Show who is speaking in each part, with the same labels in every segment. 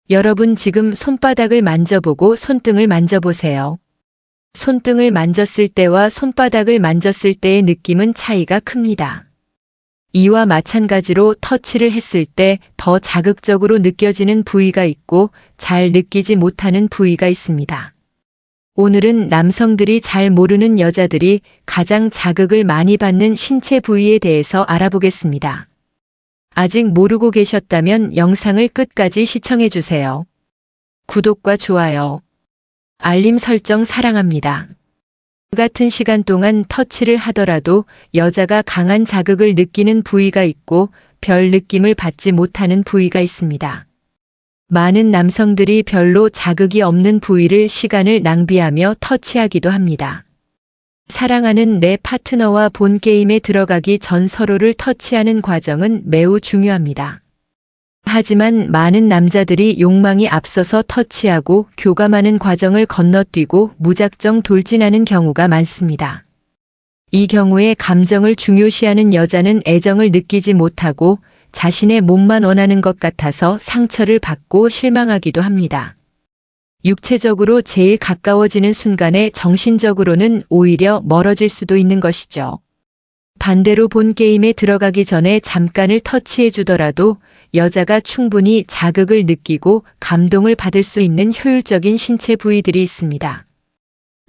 Speaker 1: 여러분 지금 손바닥을 만져보고 손등을 만져보세요. 손등을 만졌을 때와 손바닥을 만졌을 때의 느낌은 차이가 큽니다. 이와 마찬가지로 터치를 했을 때 더 자극적으로 느껴지는 부위가 있고 잘 느끼지 못하는 부위가 있습니다. 오늘은 남성들이 잘 모르는 여자들이 가장 자극을 많이 받는 신체 부위에 대해서 알아보겠습니다. 아직 모르고 계셨다면 영상을 끝까지 시청해 주세요. 구독과 좋아요, 알림 설정 사랑합니다. 같은 시간 동안 터치를 하더라도 여자가 강한 자극을 느끼는 부위가 있고 별 느낌을 받지 못하는 부위가 있습니다. 많은 남성들이 별로 자극이 없는 부위를 시간을 낭비하며 터치하기도 합니다. 사랑하는 내 파트너와 본 게임에 들어가기 전 서로를 터치하는 과정은 매우 중요합니다. 하지만 많은 남자들이 욕망이 앞서서 터치하고 교감하는 과정을 건너뛰고 무작정 돌진하는 경우가 많습니다. 이 경우에 감정을 중요시하는 여자는 애정을 느끼지 못하고 자신의 몸만 원하는 것 같아서 상처를 받고 실망하기도 합니다. 육체적으로 제일 가까워지는 순간에 정신적으로는 오히려 멀어질 수도 있는 것이죠. 반대로 본 게임에 들어가기 전에 잠깐을 터치해 주더라도 여자가 충분히 자극을 느끼고 감동을 받을 수 있는 효율적인 신체 부위들이 있습니다.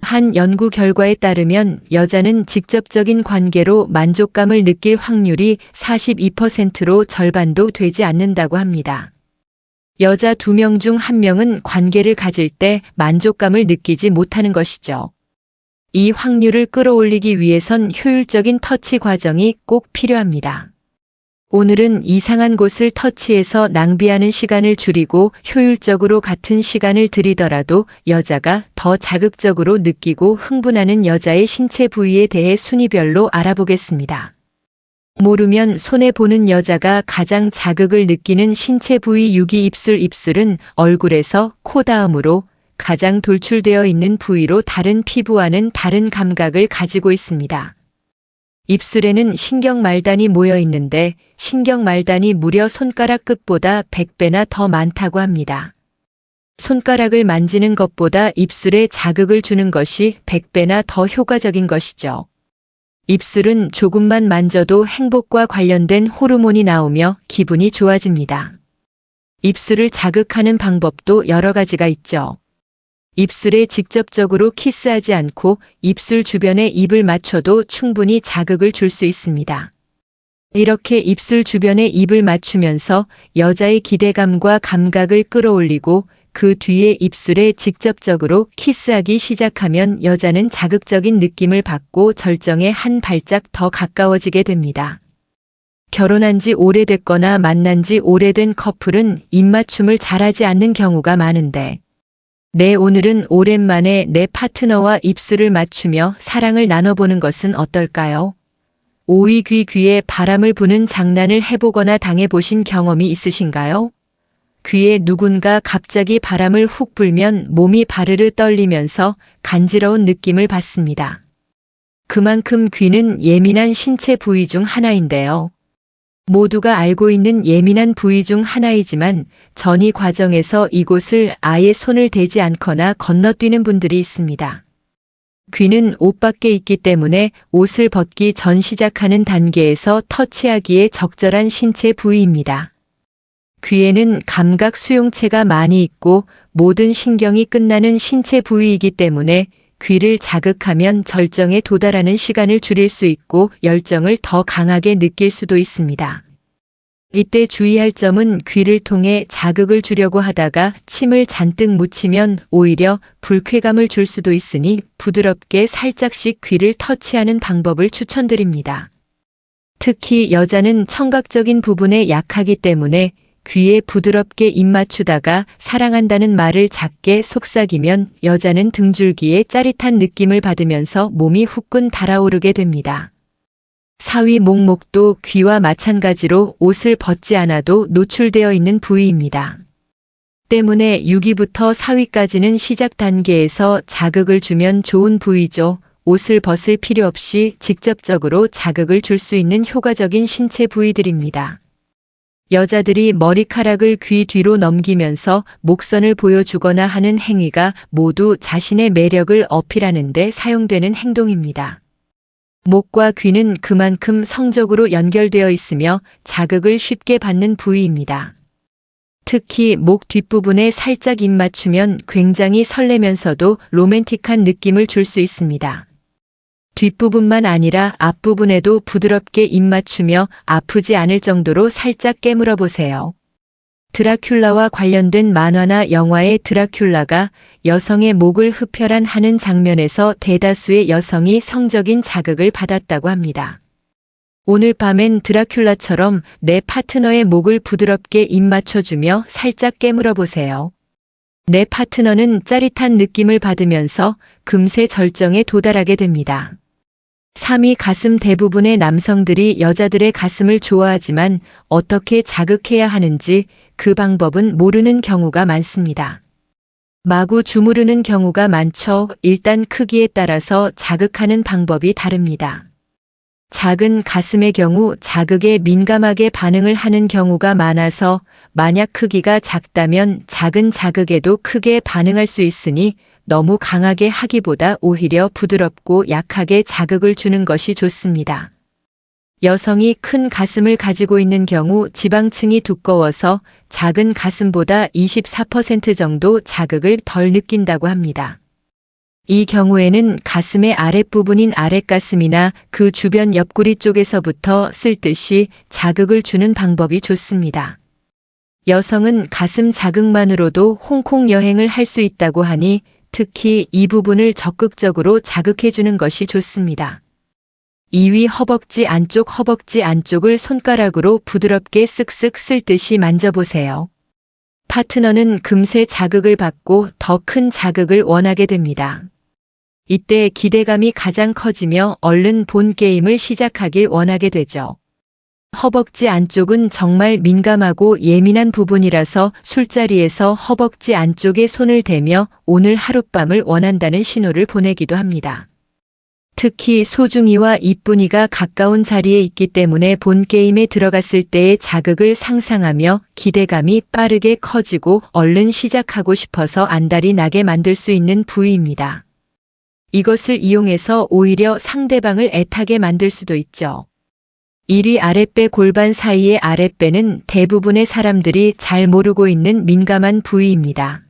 Speaker 1: 한 연구 결과에 따르면 여자는 직접적인 관계로 만족감을 느낄 확률이 42%로 절반도 되지 않는다고 합니다. 여자 2명 중 1명은 관계를 가질 때 만족감을 느끼지 못하는 것이죠. 이 확률을 끌어올리기 위해선 효율적인 터치 과정이 꼭 필요합니다. 오늘은 이상한 곳을 터치해서 낭비하는 시간을 줄이고 효율적으로 같은 시간을 들이더라도 여자가 더 자극적으로 느끼고 흥분하는 여자의 신체 부위에 대해 순위별로 알아보겠습니다. 모르면 손해보는 여자가 가장 자극을 느끼는 신체 부위 6위 입술은 얼굴에서 코 다음으로 가장 돌출되어 있는 부위로 다른 피부와는 다른 감각을 가지고 있습니다. 입술에는 신경말단이 모여 있는데 신경말단이 무려 손가락 끝보다 100배나 더 많다고 합니다. 손가락을 만지는 것보다 입술에 자극을 주는 것이 100배나 더 효과적인 것이죠. 입술은 조금만 만져도 행복과 관련된 호르몬이 나오며 기분이 좋아집니다. 입술을 자극하는 방법도 여러 가지가 있죠. 입술에 직접적으로 키스하지 않고 입술 주변에 입을 맞춰도 충분히 자극을 줄 수 있습니다. 이렇게 입술 주변에 입을 맞추면서 여자의 기대감과 감각을 끌어올리고 그 뒤에 입술에 직접적으로 키스하기 시작하면 여자는 자극적인 느낌을 받고 절정에 한 발짝 더 가까워지게 됩니다. 결혼한 지 오래됐거나 만난 지 오래된 커플은 입맞춤을 잘하지 않는 경우가 많은데 오늘은 오랜만에 내 파트너와 입술을 맞추며 사랑을 나눠보는 것은 어떨까요? 5위 귀에 바람을 부는 장난을 해보거나 당해보신 경험이 있으신가요? 귀에 누군가 갑자기 바람을 훅 불면 몸이 바르르 떨리면서 간지러운 느낌을 받습니다. 그만큼 귀는 예민한 신체 부위 중 하나인데요. 모두가 알고 있는 예민한 부위 중 하나이지만 전이 과정에서 이곳을 아예 손을 대지 않거나 건너뛰는 분들이 있습니다. 귀는 옷 밖에 있기 때문에 옷을 벗기 전 시작하는 단계에서 터치하기에 적절한 신체 부위입니다. 귀에는 감각 수용체가 많이 있고 모든 신경이 끝나는 신체 부위이기 때문에 귀를 자극하면 절정에 도달하는 시간을 줄일 수 있고 열정을 더 강하게 느낄 수도 있습니다. 이때 주의할 점은 귀를 통해 자극을 주려고 하다가 침을 잔뜩 묻히면 오히려 불쾌감을 줄 수도 있으니 부드럽게 살짝씩 귀를 터치하는 방법을 추천드립니다. 특히 여자는 청각적인 부분에 약하기 때문에 귀에 부드럽게 입 맞추다가 사랑한다는 말을 작게 속삭이면 여자는 등줄기에 짜릿한 느낌을 받으면서 몸이 후끈 달아오르게 됩니다. 4위 목도 귀와 마찬가지로 옷을 벗지 않아도 노출되어 있는 부위입니다. 때문에 6위부터 4위까지는 시작 단계에서 자극을 주면 좋은 부위죠. 옷을 벗을 필요 없이 직접적으로 자극을 줄 수 있는 효과적인 신체 부위들입니다. 여자들이 머리카락을 귀 뒤로 넘기면서 목선을 보여주거나 하는 행위가 모두 자신의 매력을 어필하는 데 사용되는 행동입니다. 목과 귀는 그만큼 성적으로 연결되어 있으며 자극을 쉽게 받는 부위입니다. 특히 목 뒷부분에 살짝 입 맞추면 굉장히 설레면서도 로맨틱한 느낌을 줄 수 있습니다. 뒷부분만 아니라 앞부분에도 부드럽게 입 맞추며 아프지 않을 정도로 살짝 깨물어 보세요. 드라큘라와 관련된 만화나 영화의 드라큘라가 여성의 목을 흡혈한 하는 장면에서 대다수의 여성이 성적인 자극을 받았다고 합니다. 오늘 밤엔 드라큘라처럼 내 파트너의 목을 부드럽게 입 맞춰주며 살짝 깨물어 보세요. 내 파트너는 짜릿한 느낌을 받으면서 금세 절정에 도달하게 됩니다. 3위 가슴. 대부분의 남성들이 여자들의 가슴을 좋아하지만 어떻게 자극해야 하는지 그 방법은 모르는 경우가 많습니다. 마구 주무르는 경우가 많죠. 일단 크기에 따라서 자극하는 방법이 다릅니다. 작은 가슴의 경우 자극에 민감하게 반응을 하는 경우가 많아서 만약 크기가 작다면 작은 자극에도 크게 반응할 수 있으니 너무 강하게 하기보다 오히려 부드럽고 약하게 자극을 주는 것이 좋습니다. 여성이 큰 가슴을 가지고 있는 경우 지방층이 두꺼워서 작은 가슴보다 24% 정도 자극을 덜 느낀다고 합니다. 이 경우에는 가슴의 아랫부분인 아랫가슴이나 그 주변 옆구리 쪽에서부터 쓸듯이 자극을 주는 방법이 좋습니다. 여성은 가슴 자극만으로도 홍콩 여행을 할 수 있다고 하니 특히 이 부분을 적극적으로 자극해주는 것이 좋습니다. 2위 허벅지 안쪽. 허벅지 안쪽을 손가락으로 부드럽게 쓱쓱 쓸듯이 만져보세요. 파트너는 금세 자극을 받고 더 큰 자극을 원하게 됩니다. 이때 기대감이 가장 커지며 얼른 본 게임을 시작하길 원하게 되죠. 허벅지 안쪽은 정말 민감하고 예민한 부분이라서 술자리에서 허벅지 안쪽에 손을 대며 오늘 하룻밤을 원한다는 신호를 보내기도 합니다. 특히 소중이와 이쁜이가 가까운 자리에 있기 때문에 본 게임에 들어갔을 때의 자극을 상상하며 기대감이 빠르게 커지고 얼른 시작하고 싶어서 안달이 나게 만들 수 있는 부위입니다. 이것을 이용해서 오히려 상대방을 애타게 만들 수도 있죠. 1위 아랫배. 골반 사이의 아랫배는 대부분의 사람들이 잘 모르고 있는 민감한 부위입니다.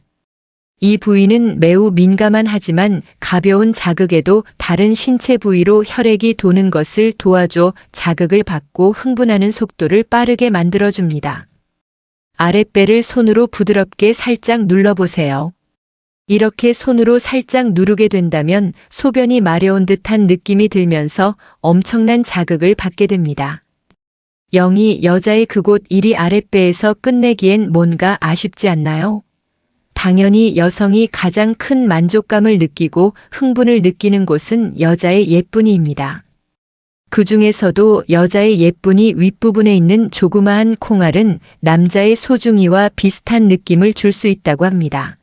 Speaker 1: 이 부위는 매우 민감한 하지만 가벼운 자극에도 다른 신체 부위로 혈액이 도는 것을 도와줘 자극을 받고 흥분하는 속도를 빠르게 만들어줍니다. 아랫배를 손으로 부드럽게 살짝 눌러보세요. 이렇게 손으로 살짝 누르게 된다면 소변이 마려운 듯한 느낌이 들면서 엄청난 자극을 받게 됩니다. 0위 여자의 그곳. 1위 아랫배에서 끝내기엔 뭔가 아쉽지 않나요? 당연히 여성이 가장 큰 만족감을 느끼고 흥분을 느끼는 곳은 여자의 예쁜이입니다. 그 중에서도 여자의 예쁜이 윗부분에 있는 조그마한 콩알은 남자의 소중이와 비슷한 느낌을 줄 수 있다고 합니다.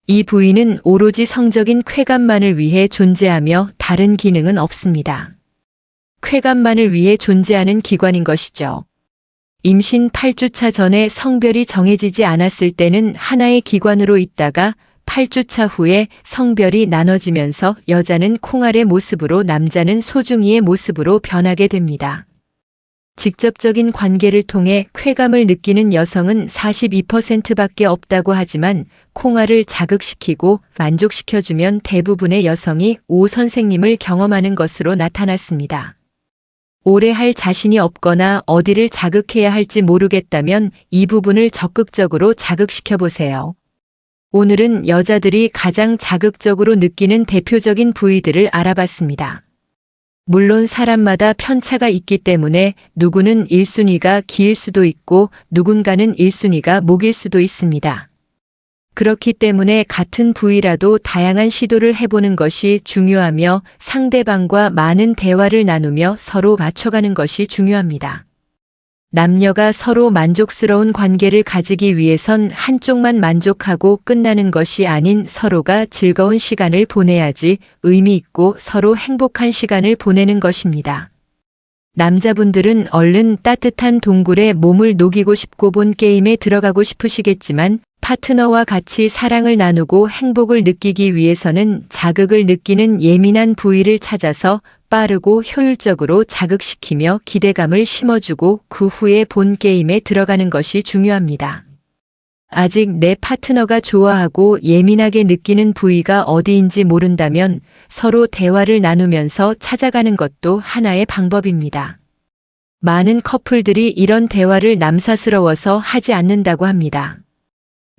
Speaker 1: 이 부위는 오로지 성적인 쾌감만을 위해 존재하며 다른 기능은 없습니다. 쾌감만을 위해 존재하는 기관인 것이죠. 임신 8주차 전에 성별이 정해지지 않았을 때는 하나의 기관으로 있다가 8주차 후에 성별이 나눠지면서 여자는 콩알의 모습으로 남자는 소중이의 모습으로 변하게 됩니다. 직접적인 관계를 통해 쾌감을 느끼는 여성은 42%밖에 없다고 하지만 콩알을 자극시키고 만족시켜주면 대부분의 여성이 오 선생님을 경험하는 것으로 나타났습니다. 오래 할 자신이 없거나 어디를 자극해야 할지 모르겠다면 이 부분을 적극적으로 자극시켜 보세요. 오늘은 여자들이 가장 자극적으로 느끼는 대표적인 부위들을 알아봤습니다. 물론 사람마다 편차가 있기 때문에 누구는 1순위가 기일 수도 있고 누군가는 1순위가 목일 수도 있습니다. 그렇기 때문에 같은 부위라도 다양한 시도를 해보는 것이 중요하며 상대방과 많은 대화를 나누며 서로 맞춰가는 것이 중요합니다. 남녀가 서로 만족스러운 관계를 가지기 위해선 한쪽만 만족하고 끝나는 것이 아닌 서로가 즐거운 시간을 보내야지 의미 있고 서로 행복한 시간을 보내는 것입니다. 남자분들은 얼른 따뜻한 동굴에 몸을 녹이고 싶고 본 게임에 들어가고 싶으시겠지만 파트너와 같이 사랑을 나누고 행복을 느끼기 위해서는 자극을 느끼는 예민한 부위를 찾아서 빠르고 효율적으로 자극시키며 기대감을 심어주고 그 후에 본 게임에 들어가는 것이 중요합니다. 아직 내 파트너가 좋아하고 예민하게 느끼는 부위가 어디인지 모른다면 서로 대화를 나누면서 찾아가는 것도 하나의 방법입니다. 많은 커플들이 이런 대화를 남사스러워서 하지 않는다고 합니다.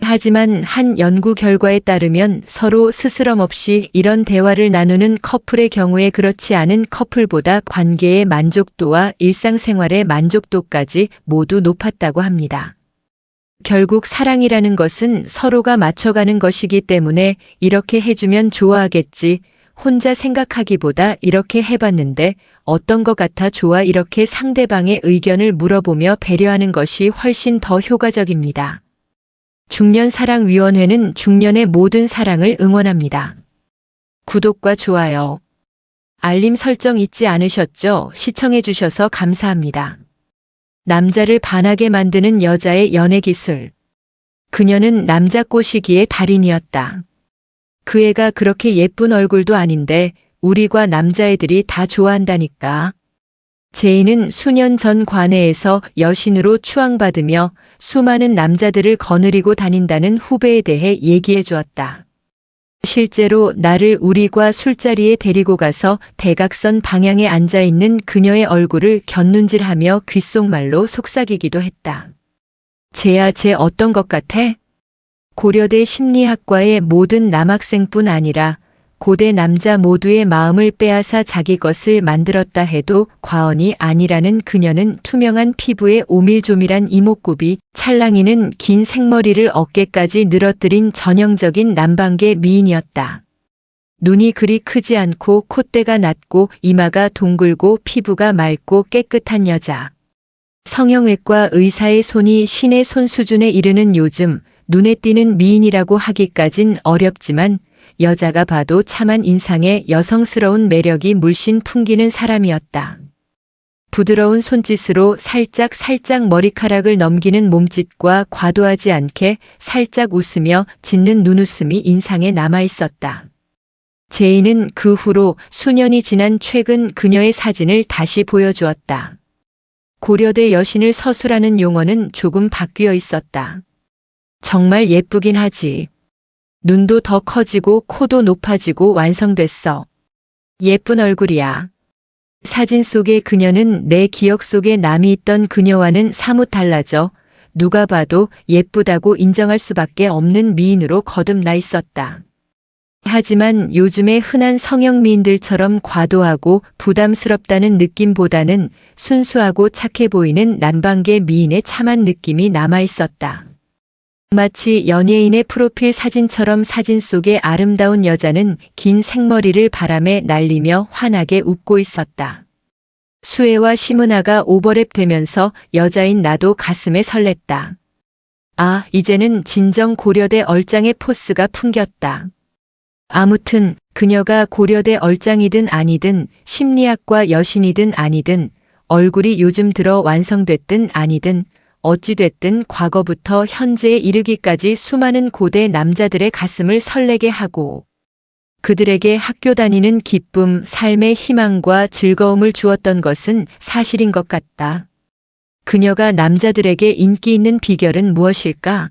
Speaker 1: 하지만 한 연구 결과에 따르면 서로 스스럼 없이 이런 대화를 나누는 커플의 경우에 그렇지 않은 커플보다 관계의 만족도와 일상생활의 만족도까지 모두 높았다고 합니다. 결국 사랑이라는 것은 서로가 맞춰가는 것이기 때문에 이렇게 해주면 좋아하겠지, 혼자 생각하기보다 이렇게 해봤는데 어떤 것 같아 좋아 이렇게 상대방의 의견을 물어보며 배려하는 것이 훨씬 더 효과적입니다. 중년사랑위원회는 중년의 모든 사랑을 응원합니다. 구독과 좋아요, 알림 설정 잊지 않으셨죠? 시청해주셔서 감사합니다. 남자를 반하게 만드는 여자의 연애 기술. 그녀는 남자 꼬시기의 달인이었다. 그 애가 그렇게 예쁜 얼굴도 아닌데 우리과 남자애들이 다 좋아한다니까. 제이는 수년 전 관해에서 여신으로 추앙받으며 수많은 남자들을 거느리고 다닌다는 후배에 대해 얘기해 주었다. 실제로 나를 우리과 술자리에 데리고 가서 대각선 방향에 앉아있는 그녀의 얼굴을 곁눈질하며 귓속말로 속삭이기도 했다. 쟤야 쟤 어떤 것 같아? 고려대 심리학과의 모든 남학생뿐 아니라 고대 남자 모두의 마음을 빼앗아 자기 것을 만들었다 해도 과언이 아니라는 그녀는 투명한 피부에 오밀조밀한 이목구비, 찰랑이는 긴 생머리를 어깨까지 늘어뜨린 전형적인 남방계 미인이었다. 눈이 그리 크지 않고 콧대가 낮고 이마가 동글고 피부가 맑고 깨끗한 여자. 성형외과 의사의 손이 신의 손 수준에 이르는 요즘 눈에 띄는 미인이라고 하기까진 어렵지만 여자가 봐도 참한 인상에 여성스러운 매력이 물씬 풍기는 사람이었다. 부드러운 손짓으로 살짝 머리카락을 넘기는 몸짓과 과도하지 않게 살짝 웃으며 짓는 눈웃음이 인상에 남아있었다. 제이는 그 후로 수년이 지난 최근 그녀의 사진을 다시 보여주었다. 고려대 여신을 서술하는 용어는 조금 바뀌어 있었다. 정말 예쁘긴 하지. 눈도 더 커지고 코도 높아지고 완성됐어. 예쁜 얼굴이야. 사진 속의 그녀는 내 기억 속에 남이 있던 그녀와는 사뭇 달라져 누가 봐도 예쁘다고 인정할 수밖에 없는 미인으로 거듭나 있었다. 하지만 요즘의 흔한 성형 미인들처럼 과도하고 부담스럽다는 느낌보다는 순수하고 착해 보이는 남방계 미인의 참한 느낌이 남아 있었다. 마치 연예인의 프로필 사진처럼 사진 속의 아름다운 여자는 긴 생머리를 바람에 날리며 환하게 웃고 있었다. 수혜와 심은하가 오버랩 되면서 여자인 나도 가슴에 설렜다. 아, 이제는 진정 고려대 얼짱의 포스가 풍겼다. 아무튼 그녀가 고려대 얼짱이든 아니든 심리학과 여신이든 아니든 얼굴이 요즘 들어 완성됐든 아니든 어찌됐든 과거부터 현재에 이르기까지 수많은 고대 남자들의 가슴을 설레게 하고 그들에게 학교 다니는 기쁨, 삶의 희망과 즐거움을 주었던 것은 사실인 것 같다. 그녀가 남자들에게 인기 있는 비결은 무엇일까?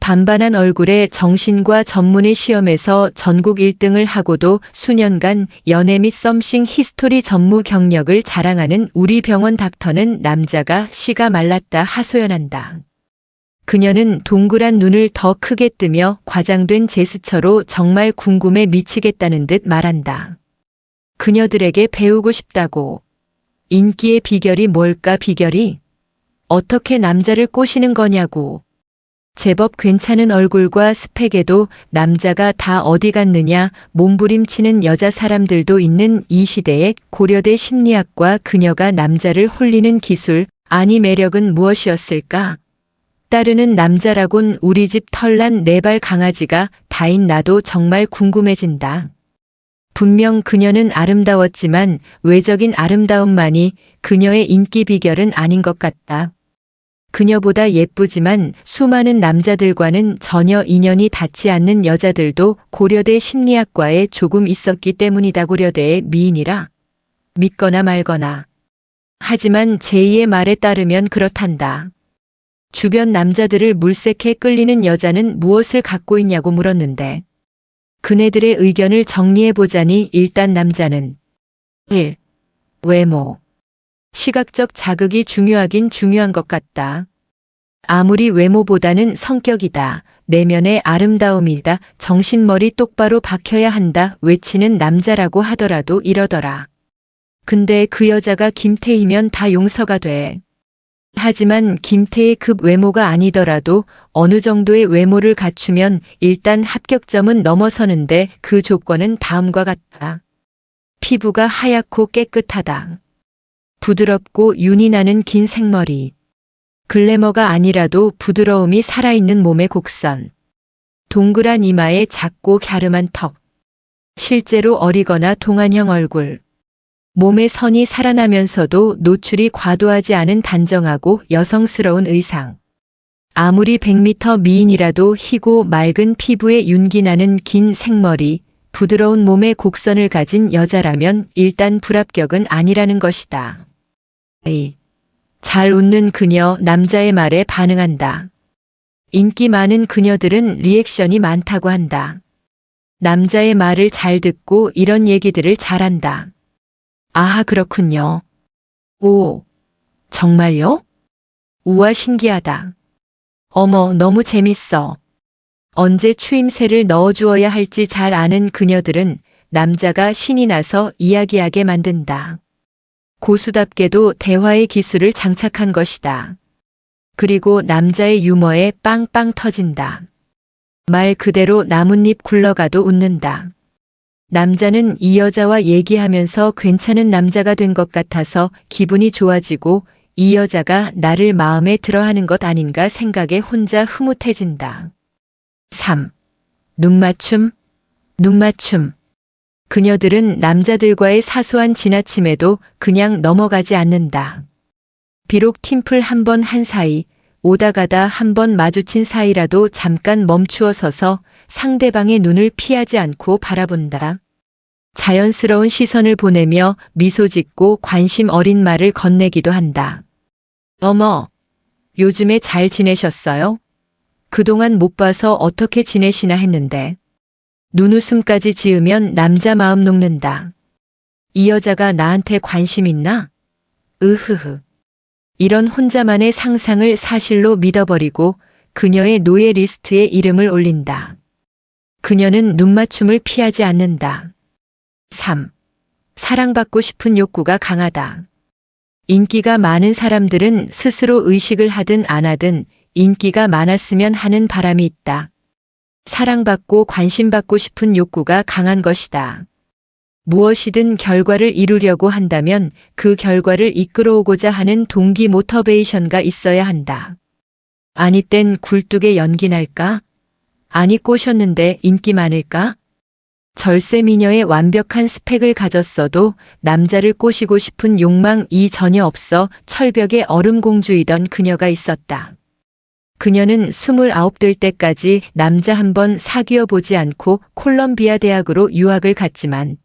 Speaker 1: 반반한 얼굴에 정신과 전문의 시험에서 전국 1등을 하고도 수년간 연애 및 썸씽 히스토리 전무 경력을 자랑하는 우리 병원 닥터는 남자가 씨가 말랐다 하소연한다. 그녀는 동그란 눈을 더 크게 뜨며 과장된 제스처로 정말 궁금해 미치겠다는 듯 말한다. 그녀들에게 배우고 싶다고. 인기의 비결이 뭘까 비결이? 어떻게 남자를 꼬시는 거냐고. 제법 괜찮은 얼굴과 스펙에도 남자가 다 어디 갔느냐 몸부림치는 여자 사람들도 있는 이 시대에 고려대 심리학과 그녀가 남자를 홀리는 기술, 아니 매력은 무엇이었을까? 따르는 남자라곤 우리 집 털난 4발 강아지가 다인 나도 정말 궁금해진다. 분명 그녀는 아름다웠지만 외적인 아름다움만이 그녀의 인기 비결은 아닌 것 같다. 그녀보다 예쁘지만 수많은 남자들과는 전혀 인연이 닿지 않는 여자들도 고려대 심리학과에 조금 있었기 때문이다. 고려대의 미인이라 믿거나 말거나. 하지만 제이의 말에 따르면 그렇단다. 주변 남자들을 물색해 끌리는 여자는 무엇을 갖고 있냐고 물었는데 그네들의 의견을 정리해보자니 일단 남자는 1. 외모. 시각적 자극이 중요하긴 중요한 것 같다. 아무리 외모보다는 성격이다. 내면의 아름다움이다. 정신머리 똑바로 박혀야 한다. 외치는 남자라고 하더라도 이러더라. 근데 그 여자가 김태희면 다 용서가 돼. 하지만 김태희급 외모가 아니더라도 어느 정도의 외모를 갖추면 일단 합격점은 넘어서는데 그 조건은 다음과 같다. 피부가 하얗고 깨끗하다. 부드럽고 윤이 나는 긴 생머리. 글래머가 아니라도 부드러움이 살아있는 몸의 곡선. 동그란 이마에 작고 갸름한 턱. 실제로 어리거나 동안형 얼굴. 몸의 선이 살아나면서도 노출이 과도하지 않은 단정하고 여성스러운 의상. 아무리 100m 미인이라도 희고 맑은 피부에 윤기 나는 긴 생머리, 부드러운 몸의 곡선을 가진 여자라면 일단 불합격은 아니라는 것이다. 잘 웃는 그녀, 남자의 말에 반응한다. 인기 많은 그녀들은 리액션이 많다고 한다. 남자의 말을 잘 듣고 이런 얘기들을 잘한다. 아, 그렇군요. 오, 정말요? 우와, 신기하다. 어머, 너무 재밌어. 언제 추임새를 넣어주어야 할지 잘 아는 그녀들은 남자가 신이 나서 이야기하게 만든다. 고수답게도 대화의 기술을 장착한 것이다. 그리고 남자의 유머에 빵빵 터진다. 말 그대로 나뭇잎 굴러가도 웃는다. 남자는 이 여자와 얘기하면서 괜찮은 남자가 된 것 같아서 기분이 좋아지고 이 여자가 나를 마음에 들어하는 것 아닌가 생각에 혼자 흐뭇해진다. 3. 눈맞춤. 그녀들은 남자들과의 사소한 지나침에도 그냥 넘어가지 않는다. 비록 팀플 한 번 한 사이, 오다 가다 한 번 마주친 사이라도 잠깐 멈추어 서서 상대방의 눈을 피하지 않고 바라본다. 자연스러운 시선을 보내며 미소 짓고 관심 어린 말을 건네기도 한다. 어머, 요즘에 잘 지내셨어요? 그동안 못 봐서 어떻게 지내시나 했는데. 눈웃음까지 지으면 남자 마음 녹는다. 이 여자가 나한테 관심 있나? 으흐흐. 이런 혼자만의 상상을 사실로 믿어버리고 그녀의 노예 리스트에 이름을 올린다. 그녀는 눈맞춤을 피하지 않는다. 3. 사랑받고 싶은 욕구가 강하다. 인기가 많은 사람들은 스스로 의식을 하든 안 하든 인기가 많았으면 하는 바람이 있다. 사랑받고 관심받고 싶은 욕구가 강한 것이다. 무엇이든 결과를 이루려고 한다면 그 결과를 이끌어오고자 하는 동기 모터베이션가 있어야 한다. 아니 땐 굴뚝에 연기 날까? 아니 꼬셨는데 인기 많을까? 절세 미녀의 완벽한 스펙을 가졌어도 남자를 꼬시고 싶은 욕망이 전혀 없어 철벽의 얼음공주이던 그녀가 있었다. 그녀는 29 될 때까지 남자 한 번 사귀어 보지 않고 콜롬비아 대학으로 유학을 갔지만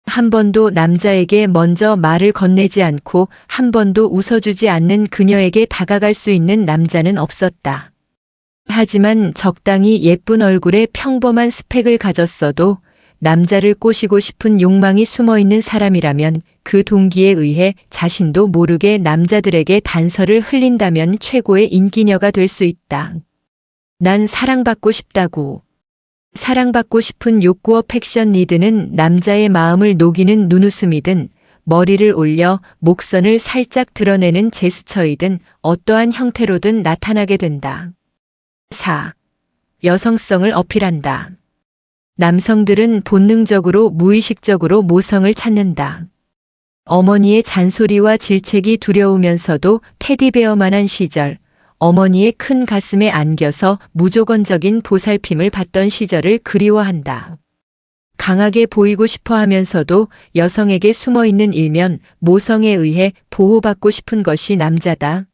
Speaker 1: 한 번도 남자에게 먼저 말을 건네지 않고 한 번도 웃어주지 않는 그녀에게 다가갈 수 있는 남자는 없었다. 하지만 적당히 예쁜 얼굴에 평범한 스펙을 가졌어도 남자를 꼬시고 싶은 욕망이 숨어있는 사람이라면 그 동기에 의해 자신도 모르게 남자들에게 단서를 흘린다면 최고의 인기녀가 될 수 있다. 난 사랑받고 싶다고. 사랑받고 싶은 욕구어 패션 리드는 남자의 마음을 녹이는 눈웃음이든 머리를 올려 목선을 살짝 드러내는 제스처이든 어떠한 형태로든 나타나게 된다. 4. 여성성을 어필한다. 남성들은 본능적으로 무의식적으로 모성을 찾는다. 어머니의 잔소리와 질책이 두려우면서도 테디베어만한 시절, 어머니의 큰 가슴에 안겨서 무조건적인 보살핌을 받던 시절을 그리워한다. 강하게 보이고 싶어 하면서도 여성에게 숨어 있는 일면 모성에 의해 보호받고 싶은 것이 남자다.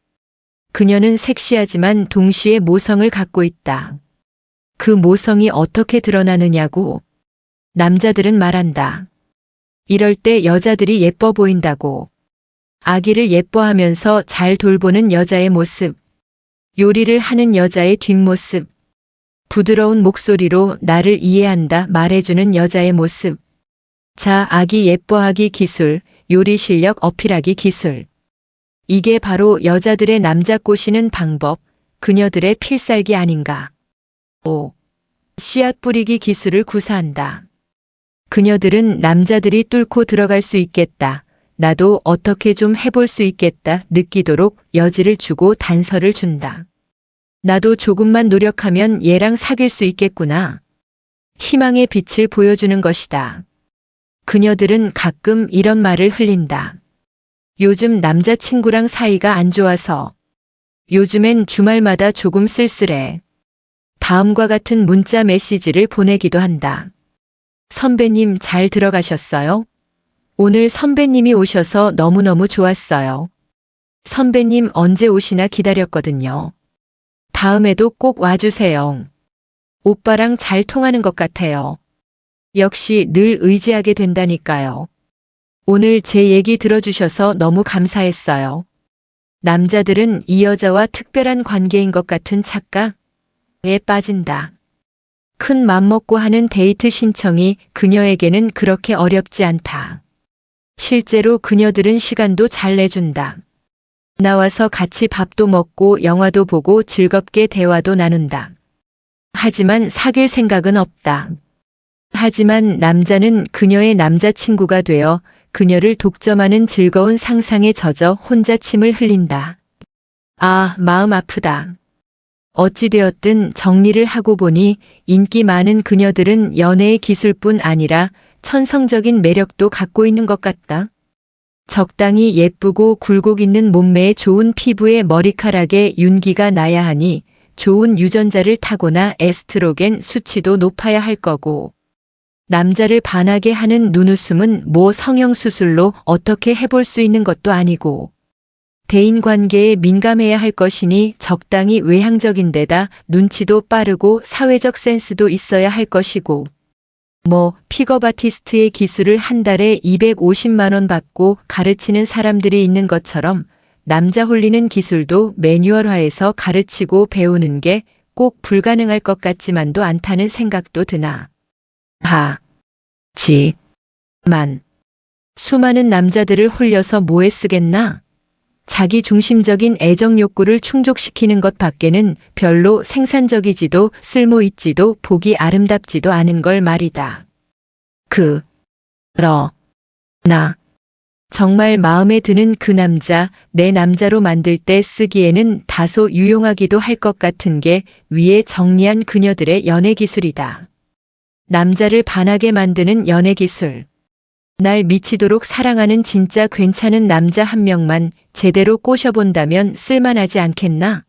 Speaker 1: 그녀는 섹시하지만 동시에 모성을 갖고 있다. 그 모성이 어떻게 드러나느냐고 남자들은 말한다. 이럴 때 여자들이 예뻐 보인다고. 아기를 예뻐하면서 잘 돌보는 여자의 모습, 요리를 하는 여자의 뒷모습, 부드러운 목소리로 나를 이해한다 말해주는 여자의 모습. 자, 아기 예뻐하기 기술, 요리 실력 어필하기 기술. 이게 바로 여자들의 남자 꼬시는 방법, 그녀들의 필살기 아닌가. 5. 씨앗 뿌리기 기술을 구사한다. 그녀들은 남자들이 뚫고 들어갈 수 있겠다. 나도 어떻게 좀 해볼 수 있겠다 느끼도록 여지를 주고 단서를 준다. 나도 조금만 노력하면 얘랑 사귈 수 있겠구나. 희망의 빛을 보여주는 것이다. 그녀들은 가끔 이런 말을 흘린다. 요즘 남자친구랑 사이가 안 좋아서. 요즘엔 주말마다 조금 쓸쓸해. 다음과 같은 문자 메시지를 보내기도 한다. 선배님 잘 들어가셨어요? 오늘 선배님이 오셔서 너무너무 좋았어요. 선배님 언제 오시나 기다렸거든요. 다음에도 꼭 와주세요. 오빠랑 잘 통하는 것 같아요. 역시 늘 의지하게 된다니까요. 오늘 제 얘기 들어주셔서 너무 감사했어요. 남자들은 이 여자와 특별한 관계인 것 같은 착각에 빠진다. 큰 맘 먹고 하는 데이트 신청이 그녀에게는 그렇게 어렵지 않다. 실제로 그녀들은 시간도 잘 내준다. 나와서 같이 밥도 먹고 영화도 보고 즐겁게 대화도 나눈다. 하지만 사귈 생각은 없다. 하지만 남자는 그녀의 남자친구가 되어 그녀를 독점하는 즐거운 상상에 젖어 혼자 침을 흘린다. 아, 마음 아프다. 어찌되었든 정리를 하고 보니 인기 많은 그녀들은 연애의 기술뿐 아니라 천성적인 매력도 갖고 있는 것 같다. 적당히 예쁘고 굴곡 있는 몸매에 좋은 피부에 머리카락에 윤기가 나야 하니 좋은 유전자를 타고나 에스트로겐 수치도 높아야 할 거고. 남자를 반하게 하는 눈웃음은 뭐 성형수술로 어떻게 해볼 수 있는 것도 아니고. 대인관계에 민감해야 할 것이니 적당히 외향적인 데다 눈치도 빠르고 사회적 센스도 있어야 할 것이고. 뭐 픽업 아티스트의 기술을 한 달에 250만 원 받고 가르치는 사람들이 있는 것처럼 남자 홀리는 기술도 매뉴얼화해서 가르치고 배우는 게 꼭 불가능할 것 같지만도 않다는 생각도 드나. 수많은 남자들을 홀려서 뭐에 쓰겠나? 자기 중심적인 애정 욕구를 충족시키는 것 밖에는 별로 생산적이지도 쓸모있지도 보기 아름답지도 않은 걸 말이다. 그러나 정말 마음에 드는 그 남자, 내 남자로 만들 때 쓰기에는 다소 유용하기도 할 것 같은 게 위에 정리한 그녀들의 연애 기술이다. 남자를 반하게 만드는 연애 기술. 날 미치도록 사랑하는 진짜 괜찮은 남자 한 명만 제대로 꼬셔본다면 쓸만하지 않겠나?